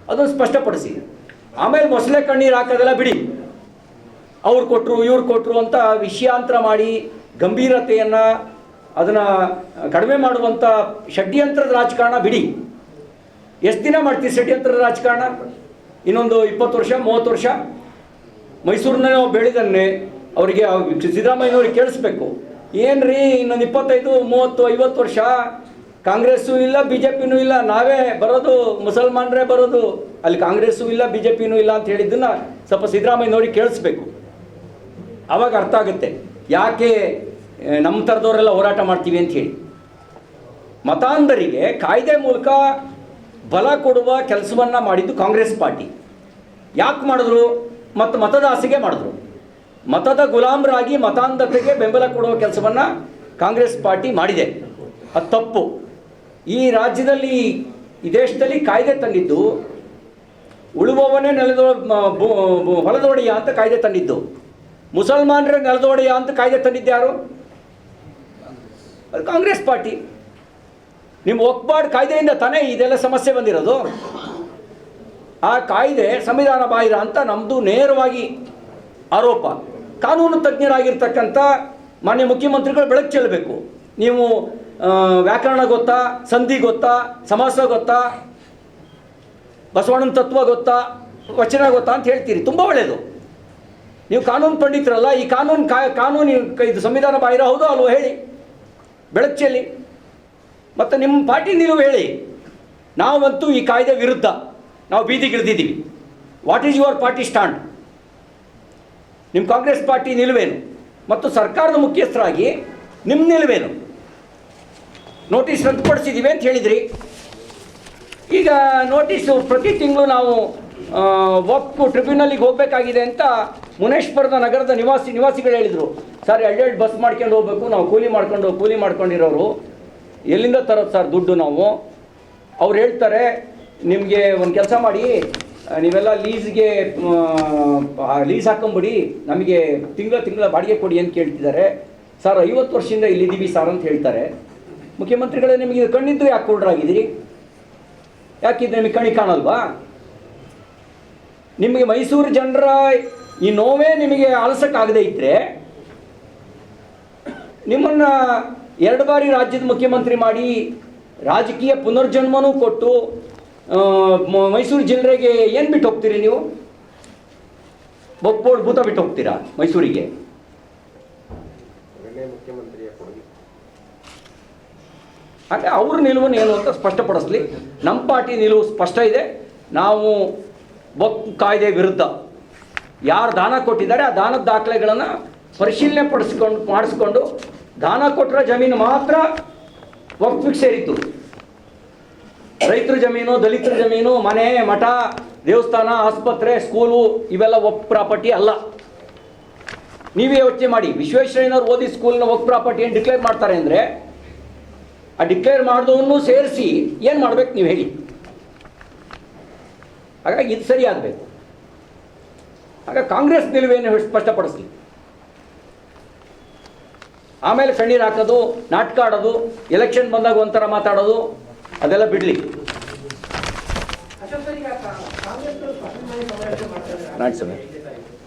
ಅದನ್ನು ಸ್ಪಷ್ಟಪಡಿಸಿ. ಆಮೇಲೆ ಮೊಸಳೆ ಕಣ್ಣೀರು ಹಾಕೋದೆಲ್ಲ ಬಿಡಿ. ಅವ್ರು ಕೊಟ್ಟರು ಇವ್ರು ಕೊಟ್ಟರು ಅಂತ ವಿಷಯಾಂತರ ಮಾಡಿ ಗಂಭೀರತೆಯನ್ನು ಅದನ್ನು ಕಡಿಮೆ ಮಾಡುವಂಥ ಷಡ್ಯಂತ್ರದ ರಾಜಕಾರಣ ಬಿಡಿ. ಎಷ್ಟು ದಿನ ಮಾಡ್ತೀವಿ ಷಡ್ಯಂತ್ರದ ರಾಜಕಾರಣ? ಇನ್ನೊಂದು 20 ವರ್ಷ 30 ವರ್ಷ? ಮೈಸೂರಿನ ನಾವು ಬೆಳೆದನ್ನೇ ಅವರಿಗೆ ಸಿದ್ದರಾಮಯ್ಯನವ್ರಿಗೆ ಕೇಳಿಸ್ಬೇಕು. ಏನು ರೀ ಇನ್ನೊಂದು 25 30 50 ವರ್ಷ ಕಾಂಗ್ರೆಸ್ಸೂ ಇಲ್ಲ ಬಿ ಜೆ ಪಿನೂ ಇಲ್ಲ, ನಾವೇ ಬರೋದು, ಮುಸಲ್ಮಾನರೇ ಬರೋದು, ಅಲ್ಲಿ ಕಾಂಗ್ರೆಸ್ಸೂ ಇಲ್ಲ ಬಿ ಜೆ ಪಿನೂ ಇಲ್ಲ ಅಂತ ಹೇಳಿದ್ದನ್ನು ಸ್ವಲ್ಪ ಸಿದ್ದರಾಮಯ್ಯನವ್ರಿಗೆ ಕೇಳಿಸ್ಬೇಕು. ಆವಾಗ ಅರ್ಥ ಆಗುತ್ತೆ ಯಾಕೆ ನಮ್ಮ ಥರದವರೆಲ್ಲ ಹೋರಾಟ ಮಾಡ್ತೀವಿ ಅಂತ ಹೇಳಿ. ಮತಾಂಧರಿಗೆ ಕಾಯ್ದೆ ಮೂಲಕ ಬಲ ಕೊಡುವ ಕೆಲಸವನ್ನು ಮಾಡಿದ್ದು ಕಾಂಗ್ರೆಸ್ ಪಾರ್ಟಿ. ಯಾಕೆ ಮಾಡಿದ್ರು? ಮತ್ತು ಮತದ ಆಸೆಗೆ ಮಾಡಿದ್ರು. ಮತದ ಗುಲಾಮರಾಗಿ ಮತಾಂಧತೆಗೆ ಬೆಂಬಲ ಕೊಡುವ ಕೆಲಸವನ್ನು ಕಾಂಗ್ರೆಸ್ ಪಾರ್ಟಿ ಮಾಡಿದೆ. ಅದು ತಪ್ಪು. ಈ ರಾಜ್ಯದಲ್ಲಿ ಈ ದೇಶದಲ್ಲಿ ಕಾಯ್ದೆ ತಂದಿದ್ದು ಉಳುವವನೇ ಹೊಲದೊಡೆಯ ಅಂತ ಕಾಯ್ದೆ ತಂದಿದ್ದು. ಮುಸಲ್ಮಾನರೇ ನೆಲದೊಡೆಯ ಅಂತ ಕಾಯ್ದೆ ತಂದಿದ್ದು ಯಾರು? ಅದು ಕಾಂಗ್ರೆಸ್ ಪಾರ್ಟಿ. ನಿಮ್ಮ ಒಕ್ಬಾರ್ಡ್ ಕಾಯ್ದೆಯಿಂದ ತಾನೇ ಇದೆಲ್ಲ ಸಮಸ್ಯೆ ಬಂದಿರೋದು. ಆ ಕಾಯ್ದೆ ಸಂವಿಧಾನ ಬಾಹಿರ ಅಂತ ನಮ್ಮದು ನೇರವಾಗಿ ಆರೋಪ. ಕಾನೂನು ತಜ್ಞರಾಗಿರ್ತಕ್ಕಂಥ ಮಾನ್ಯ ಮುಖ್ಯಮಂತ್ರಿಗಳು ಬೆಳಕು ಚೆಲ್ಲಬೇಕು. ನೀವು ವ್ಯಾಕರಣ ಗೊತ್ತಾ, ಸಂಧಿ ಗೊತ್ತಾ, ಸಮಾಸ ಗೊತ್ತಾ, ಬಸವಣ್ಣನ ತತ್ವ ಗೊತ್ತಾ, ವಚನ ಗೊತ್ತಾ ಅಂತ ಹೇಳ್ತೀರಿ, ತುಂಬ ಒಳ್ಳೆಯದು. ನೀವು ಕಾನೂನು ಪಂಡಿತರಲ್ಲ. ಈ ಕಾನೂನು ಇದು ಸಂವಿಧಾನ ಬಾಹಿರ ಹೌದು ಅಲ್ವೋ ಹೇಳಿ, ಬೆಳಕು ಚೆಲ್ಲಿ. ಮತ್ತು ನಿಮ್ಮ ಪಾರ್ಟಿ ನಿಲುವು ಹೇಳಿ. ನಾವಂತೂ ಈ ಕಾಯ್ದೆ ವಿರುದ್ಧ ನಾವು ಬೀದಿಗಿಳಿದಿದ್ದೀವಿ. What is your party stand? ನಿಮ್ಮ ಕಾಂಗ್ರೆಸ್ ಪಾರ್ಟಿ ನಿಲುವೇನು? ಮತ್ತು ಸರ್ಕಾರದ ಮುಖ್ಯಸ್ಥರಾಗಿ ನಿಮ್ಮ ನಿಲುವೇನು? ನೋಟಿಸ್ ರದ್ದುಪಡಿಸಿದ್ದೀವಿ ಅಂತ ಹೇಳಿದ್ರಿ. ಈಗ ನೋಟಿಸು ಪ್ರತಿ ತಿಂಗಳು ನಾವು ವಕ್ಫ್ ಟ್ರಿಬ್ಯುನಲಿಗೆ ಹೋಗಬೇಕಾಗಿದೆ ಅಂತ ಮುನೇಶ್ವರದ ನಗರದ ನಿವಾಸಿಗಳು ಹೇಳಿದರು. ಸರ್ 2 ಬಸ್ ಮಾಡ್ಕೊಂಡು ಹೋಗ್ಬೇಕು, ನಾವು ಕೂಲಿ ಮಾಡ್ಕೊಂಡಿರೋರು ಎಲ್ಲಿಂದ ತರೋದು ಸರ್ ದುಡ್ಡು ನಾವು? ಅವ್ರು ಹೇಳ್ತಾರೆ ನಿಮಗೆ ಒಂದು ಕೆಲಸ ಮಾಡಿ, ನೀವೆಲ್ಲ ಲೀಸ್ ಹಾಕೊಂಬಿಡಿ, ನಮಗೆ ತಿಂಗಳ ಬಾಡಿಗೆ ಕೊಡಿ ಅಂತ ಕೇಳ್ತಿದ್ದಾರೆ. ಸರ್ 50 ವರ್ಷದಿಂದ ಇಲ್ಲಿದ್ದೀವಿ ಸರ್ ಅಂತ ಹೇಳ್ತಾರೆ. ಮುಖ್ಯಮಂತ್ರಿಗಳೇ ನಿಮಗೆ ಇದು ಕಣ್ಣಿದ್ದು ಯಾಕೆ ಕುರುಡರಾಗಿದ್ದೀರಿ? ಯಾಕಿದ್ರೆ ನಿಮಗೆ ಕಣ್ಣಿ ಕಾಣಲ್ವಾ? ನಿಮಗೆ ಮೈಸೂರು ಜನರ ಈ ನೋವೇ ನಿಮಗೆ ಆಲಿಸೋಕ್ಕಾಗದೇ ಇದ್ದರೆ ನಿಮ್ಮನ್ನು 2 ಬಾರಿ ರಾಜ್ಯದ ಮುಖ್ಯಮಂತ್ರಿ ಮಾಡಿ ರಾಜಕೀಯ ಪುನರ್ಜನ್ಮನೂ ಕೊಟ್ಟು ಮೈಸೂರು ಜಿಲ್ಲೆಗೆ ಏನು ಬಿಟ್ಟು ಹೋಗ್ತೀರಿ ನೀವು? ಬೊಕ್ಬೋಳ್ ಭೂತ ಬಿಟ್ಟು ಹೋಗ್ತೀರಾ ಮೈಸೂರಿಗೆ? ಹಾಗೆ ಅವ್ರ ನಿಲುವನ್ನು ಏನು ಅಂತ ಸ್ಪಷ್ಟಪಡಿಸ್ಲಿ. ನಮ್ಮ ಪಾರ್ಟಿ ನಿಲುವು ಸ್ಪಷ್ಟ ಇದೆ. ನಾವು ವಕ್ಫ್ ಕಾಯ್ದೆ ವಿರುದ್ಧ. ಯಾರು ದಾನ ಕೊಟ್ಟಿದ್ದಾರೆ ಆ ದಾನದ ದಾಖಲೆಗಳನ್ನು ಪರಿಶೀಲನೆ ಮಾಡಿಸ್ಕೊಂಡು ದಾನ ಕೊಟ್ಟರೆ ಜಮೀನು ಮಾತ್ರ ವಕ್ಫಿಗೆ ಸೇರಿತ್ತು. ರೈತರ ಜಮೀನು, ದಲಿತರ ಜಮೀನು, ಮನೆ, ಮಠ, ದೇವಸ್ಥಾನ, ಆಸ್ಪತ್ರೆ, ಸ್ಕೂಲು ಇವೆಲ್ಲ ವಕ್ಫ್ ಪ್ರಾಪರ್ಟಿ ಅಲ್ಲ. ನೀವೇ ಯೋಚನೆ ಮಾಡಿ. ವಿಶ್ವೇಶ್ವರಯ್ಯನವ್ರು ಓದಿ ಸ್ಕೂಲ್ನ ವಕ್ಫ್ ಪ್ರಾಪರ್ಟಿ ಏನು ಡಿಕ್ಲೇರ್ ಮಾಡ್ತಾರೆ ಅಂದರೆ ಆ ಡಿಕ್ಲೇರ್ ಮಾಡಿದವನ್ನೂ ಸೇರಿಸಿ ಏನು ಮಾಡ್ಬೇಕು ನೀವು ಹೇಳಿ? ಹಾಗಾಗಿ ಇದು ಸರಿ ಆಗಬೇಕು. ಆಗ ಕಾಂಗ್ರೆಸ್ ನಿಲುವೇನು ಸ್ಪಷ್ಟಪಡಿಸ್ಲಿ. ಆಮೇಲೆ ಕಣ್ಣೀರು ಹಾಕೋದು, ನಾಟಕ ಆಡೋದು, ಎಲೆಕ್ಷನ್ ಬಂದಾಗ ಒಂಥರ ಮಾತಾಡೋದು ಅದೆಲ್ಲ ಬಿಡಲಿ. Not sir.